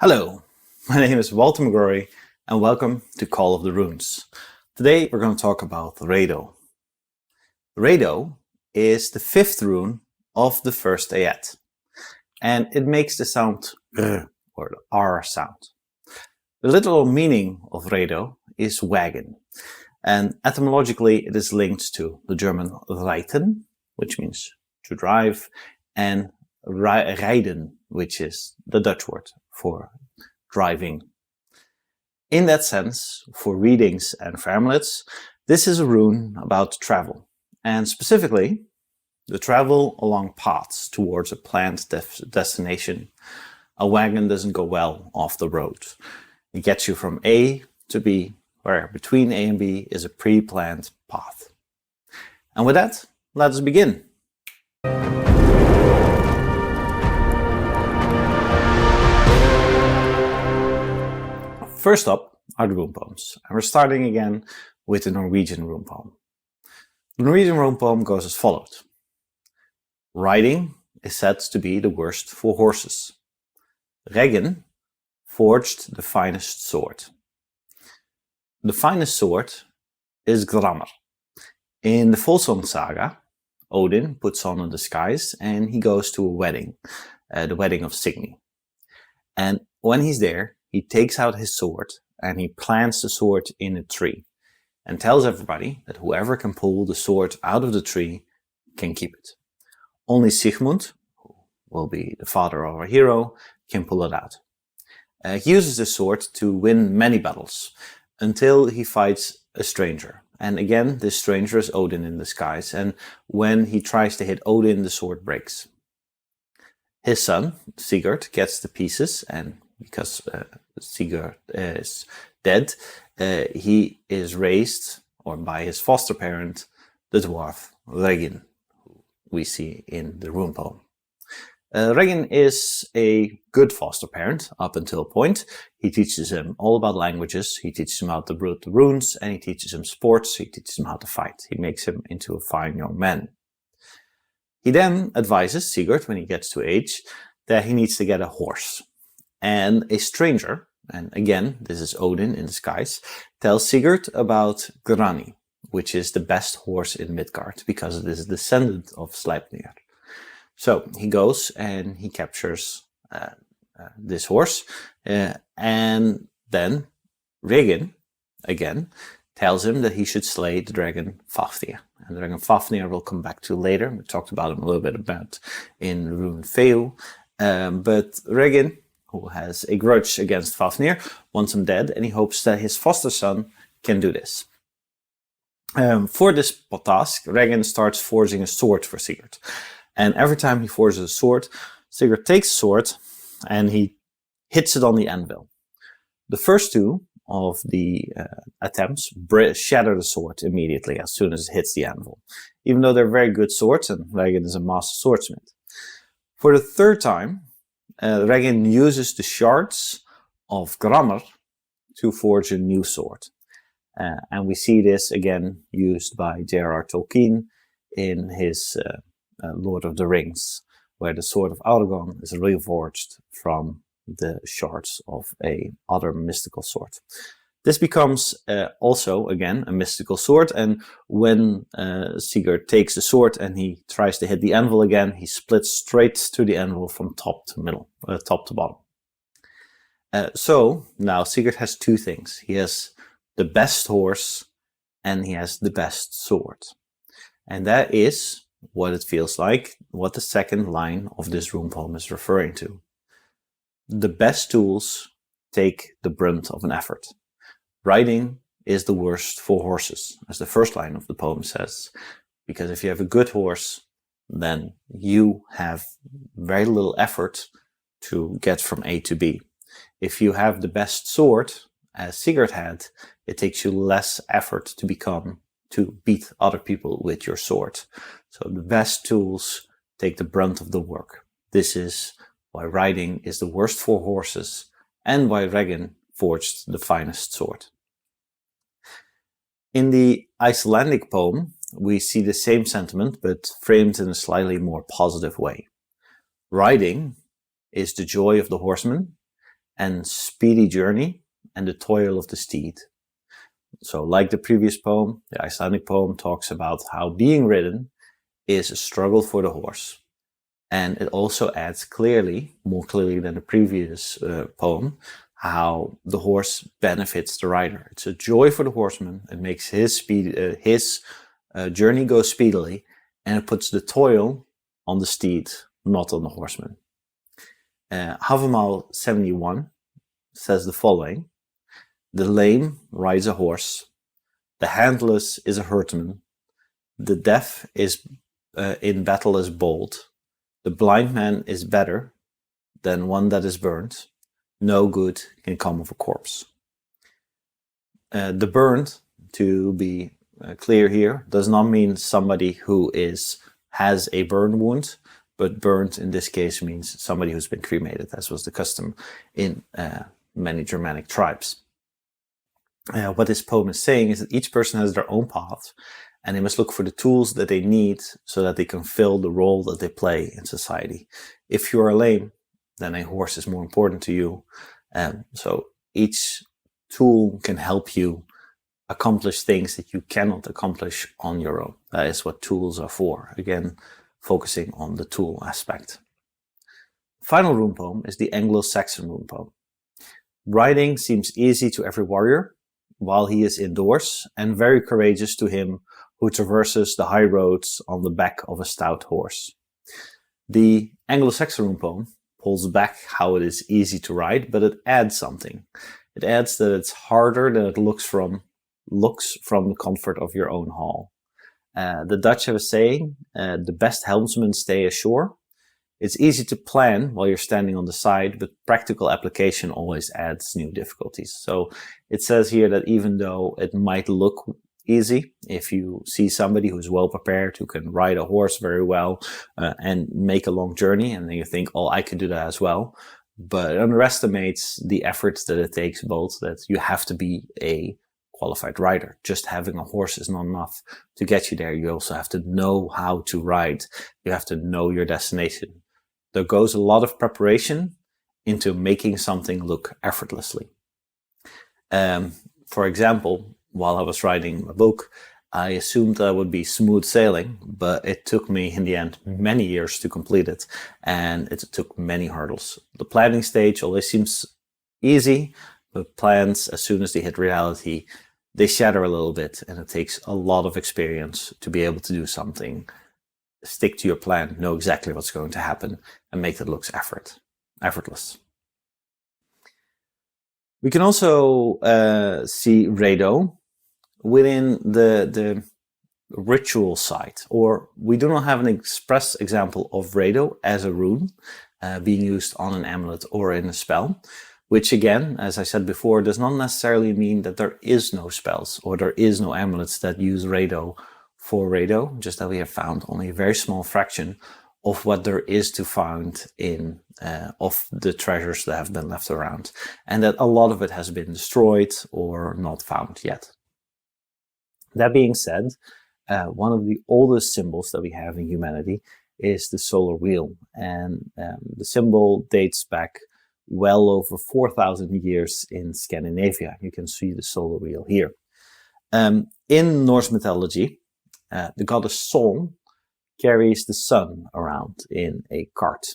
Hello, my name is Walter McGrory and welcome to Call of the Runes. Today we're going to talk about Raidho. Raidho is the fifth rune of the first ayat, and it makes the sound R or the R sound. The literal meaning of Raidho is wagon, and etymologically it is linked to the German reiten, which means to drive, and rijden, which is the Dutch word for driving. In that sense, for readings and for amulets, this is a rune about travel, and specifically the travel along paths towards a planned destination. A wagon doesn't go well off the road. It gets you from A to B, where between A and B is a pre-planned path. And with that, let us begin. First up are the rune poems, and we're starting again with the Norwegian rune poem. The Norwegian rune poem goes as follows. Riding is said to be the worst for horses. Reggen forged the finest sword. The finest sword is Grammer. In the Volsung saga, Odin puts on a disguise and he goes to a wedding, the wedding of Signy. And when he's there, he takes out his sword and he plants the sword in a tree and tells everybody that whoever can pull the sword out of the tree can keep it. Only Sigmund, who will be the father of our hero, can pull it out. He uses the sword to win many battles until he fights a stranger. And again, this stranger is Odin in disguise, and when he tries to hit Odin, the sword breaks. His son, Sigurd, gets the pieces, and because Sigurd is dead, he is raised, or by his foster parent, the dwarf Regin, who we see in the rune poem. Regin is a good foster parent up until a point. He teaches him all about languages, he teaches him how to brew the runes, and he teaches him sports, he teaches him how to fight. He makes him into a fine young man. He then advises Sigurd, when he gets to age, that he needs to get a horse. And a stranger, and again, this is Odin in disguise, tells Sigurd about Grani, which is the best horse in Midgard, because it is a descendant of Sleipnir. So he goes and he captures this horse, and then Regin, again, tells him that he should slay the dragon Fafnir. And the dragon Fafnir will come back to later. We talked about him a little bit in Rune Feu. But Regin, who has a grudge against Fafnir, wants him dead, and he hopes that his foster son can do this. For this task, Regin starts forging a sword for Sigurd. And every time he forges a sword, Sigurd takes a sword and he hits it on the anvil. The first two of the attempts shatter the sword immediately as soon as it hits the anvil, even though they're very good swords, and Regin is a master swordsmith. For the third time, Regin uses the shards of Grammer to forge a new sword. And we see this again used by J.R.R. Tolkien in his Lord of the Rings, where the sword of Aragorn is reforged from the shards of a other mystical sword. This becomes also, again, a mystical sword, and when Sigurd takes the sword and he tries to hit the anvil again, he splits straight to the anvil from top to bottom. So now Sigurd has two things. He has the best horse and he has the best sword. And that is what it feels like, what the second line of this rune poem is referring to. The best tools take the brunt of an effort. Riding is the worst for horses, as the first line of the poem says, because if you have a good horse, then you have very little effort to get from A to B. If you have the best sword, as Sigurd had, it takes you less effort to beat other people with your sword. So the best tools take the brunt of the work. This is why riding is the worst for horses, and why Regin forged the finest sword. In the Icelandic poem, we see the same sentiment, but framed in a slightly more positive way. Riding is the joy of the horseman, and speedy journey and the toil of the steed. So like the previous poem, the Icelandic poem talks about how being ridden is a struggle for the horse. And it also adds clearly, more clearly than the previous poem, how the horse benefits the rider. It's a joy for the horseman. It makes his journey go speedily, and it puts the toil on the steed, not on the horseman. Havamal 71 says the following: the lame rides a horse, the handless is a herdsman, the deaf is in battle is bold, the blind man is better than one that is burned, no good can come of a corpse. The burned, to be clear here, does not mean somebody who has a burn wound, but burned in this case means somebody who's been cremated, as was the custom in many Germanic tribes. What this poem is saying is that each person has their own path, and they must look for the tools that they need so that they can fill the role that they play in society. If you are lame, then a horse is more important to you. So each tool can help you accomplish things that you cannot accomplish on your own. That is what tools are for. Again, focusing on the tool aspect. Final rune poem is the Anglo-Saxon rune poem. Riding seems easy to every warrior while he is indoors, and very courageous to him who traverses the high roads on the back of a stout horse. The Anglo-Saxon rune poem pulls back how it is easy to ride, but it adds something. It adds that it's harder than it looks from the comfort of your own hall. The Dutch have a saying, the best helmsmen stay ashore. It's easy to plan while you're standing on the side, but practical application always adds new difficulties. So it says here that even though it might look easy, if you see somebody who's well prepared, who can ride a horse very well and make a long journey, and then you think, oh, I could do that as well. But it underestimates the efforts that it takes, both that you have to be a qualified rider. Just having a horse is not enough to get you there. You also have to know how to ride. You have to know your destination. There goes a lot of preparation into making something look effortlessly. For example, while I was writing my book, I assumed that would be smooth sailing, but it took me in the end many years to complete it, and it took many hurdles. The planning stage always seems easy, but plans, as soon as they hit reality, they shatter a little bit, and it takes a lot of experience to be able to do something. Stick to your plan, know exactly what's going to happen, and make it look effortless. We can also see Raidho within the ritual side, or we do not have an express example of Raidho as a rune being used on an amulet or in a spell, which again, as I said before, does not necessarily mean that there is no spells or there is no amulets that use Raidho for Raidho, just that we have found only a very small fraction of what there is to find in of the treasures that have been left around, and that a lot of it has been destroyed or not found yet. That being said, one of the oldest symbols that we have in humanity is the solar wheel, and the symbol dates back well over 4,000 years in Scandinavia. You can see the solar wheel here. In Norse mythology, the goddess Sol carries the sun around in a cart,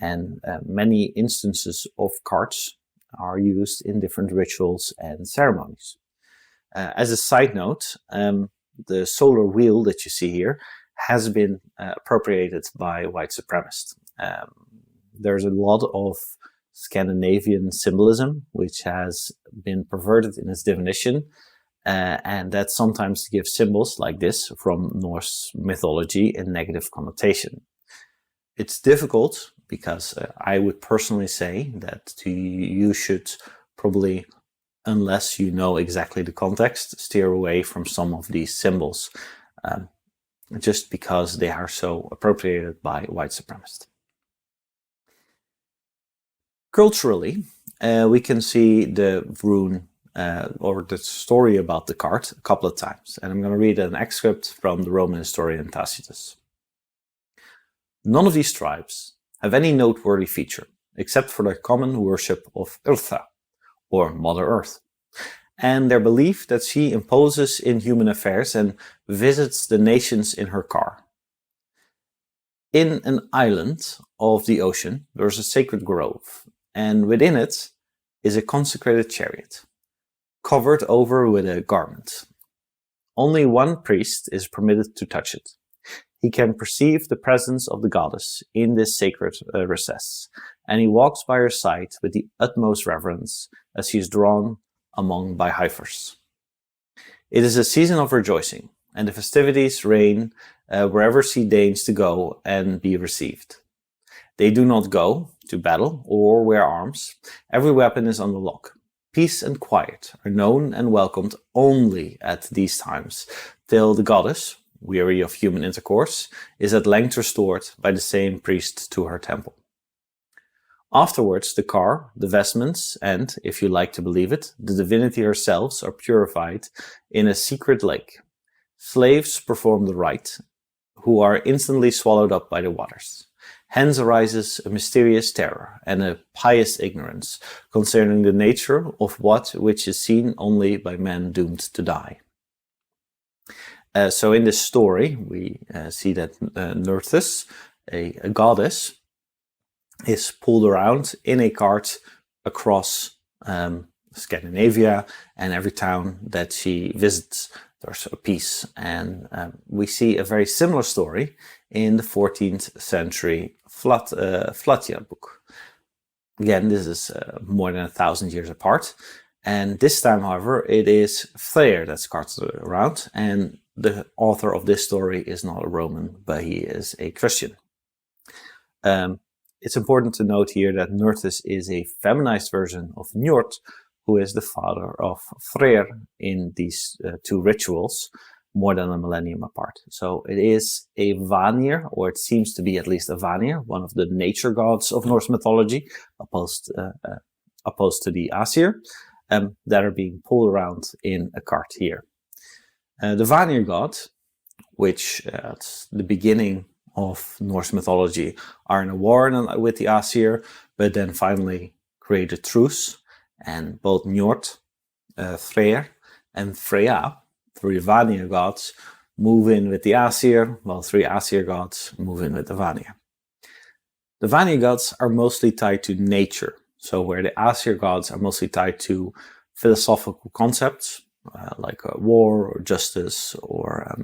and many instances of carts are used in different rituals and ceremonies. As a side note, the solar wheel that you see here has been appropriated by white supremacists. There's a lot of Scandinavian symbolism which has been perverted in its definition, and that sometimes gives symbols like this from Norse mythology a negative connotation. It's difficult because I would personally say that you should probably, unless you know exactly the context, steer away from some of these symbols, just because they are so appropriated by white supremacists. Culturally, we can see the rune or the story about the cart a couple of times, and I'm going to read an excerpt from the Roman historian Tacitus. None of these tribes have any noteworthy feature, except for their common worship of Eartha, or Mother Earth, and their belief that she imposes in human affairs and visits the nations in her car. In an island of the ocean, there is a sacred grove, and within it is a consecrated chariot, covered over with a garment. Only one priest is permitted to touch it. He can perceive the presence of the goddess in this sacred recess, and he walks by her side with the utmost reverence as she is drawn among by heifers. It is a season of rejoicing, and the festivities reign wherever she deigns to go and be received. They do not go to battle or wear arms. Every weapon is on the lock. Peace and quiet are known and welcomed only at these times, till the goddess, weary of human intercourse, is at length restored by the same priest to her temple. Afterwards, the car, the vestments, and, if you like to believe it, the divinity herself are purified in a secret lake. Slaves perform the rite, who are instantly swallowed up by the waters. Hence arises a mysterious terror and a pious ignorance concerning the nature of which is seen only by men doomed to die. So in this story, we see that Nerthus, a goddess, is pulled around in a cart across Scandinavia, and every town that she visits, there's a piece. And we see a very similar story in the 14th century Flatya book. Again, this is more than 1,000 years apart. And this time, however, it is Freyr that's carted around, and the author of this story is not a Roman, but he is a Christian. It's important to note here that Nerthus is a feminized version of Njord, who is the father of Freyr in these two rituals, more than a millennium apart. So it is a Vanir, or it seems to be at least a Vanir, one of the nature gods of Norse mythology, opposed to the Aesir, that are being pulled around in a cart here. The Vanir god, which at the beginning of Norse mythology are in a war with the Aesir, but then finally create a truce, and both Njord, Freyr, and Freya, three Vanir gods, move in with the Aesir, while three Aesir gods move in with the Vanir. The Vanir gods are mostly tied to nature, so where the Aesir gods are mostly tied to philosophical concepts, like war or justice or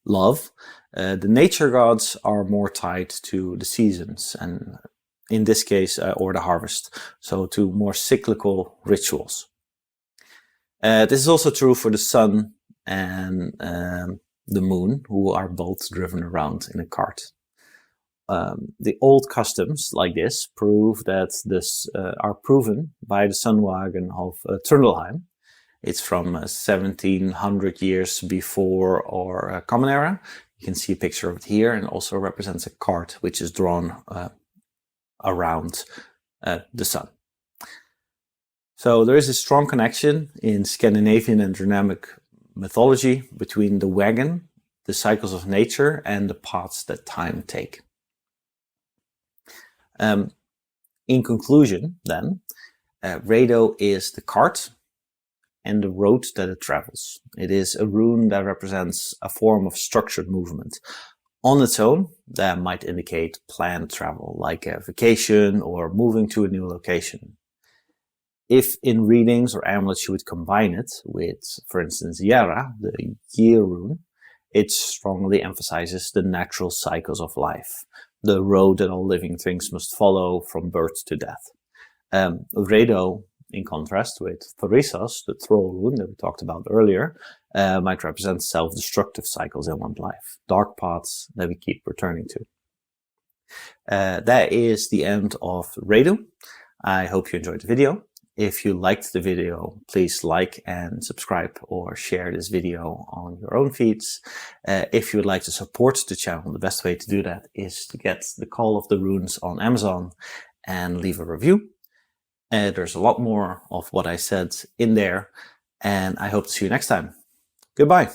love, the nature gods are more tied to the seasons, and in this case, or the harvest, so to more cyclical rituals. This is also true for the sun and the moon, who are both driven around in a cart. The old customs like this prove that are proven by the sun wagon of Trundleheim. It's from 1700 years before our Common Era. You can see a picture of it here, and also represents a cart which is drawn around the sun. So there is a strong connection in Scandinavian and Germanic mythology between the wagon, the cycles of nature, and the paths that time take. In conclusion, then, Raidho is the cart and the road that it travels. It is a rune that represents a form of structured movement. On its own, that might indicate planned travel, like a vacation or moving to a new location. If in readings or amulets you would combine it with, for instance, Yara, the year rune, it strongly emphasizes the natural cycles of life, the road that all living things must follow from birth to death. Raidho, in contrast with Thorisas, the troll rune that we talked about earlier, might represent self-destructive cycles in one's life, dark paths that we keep returning to. That is the end of Raidho. I hope you enjoyed the video. If you liked the video, please like and subscribe or share this video on your own feeds. If you would like to support the channel, the best way to do that is to get the Call of the Runes on Amazon and leave a review. There's a lot more of what I said in there, and I hope to see you next time. Goodbye.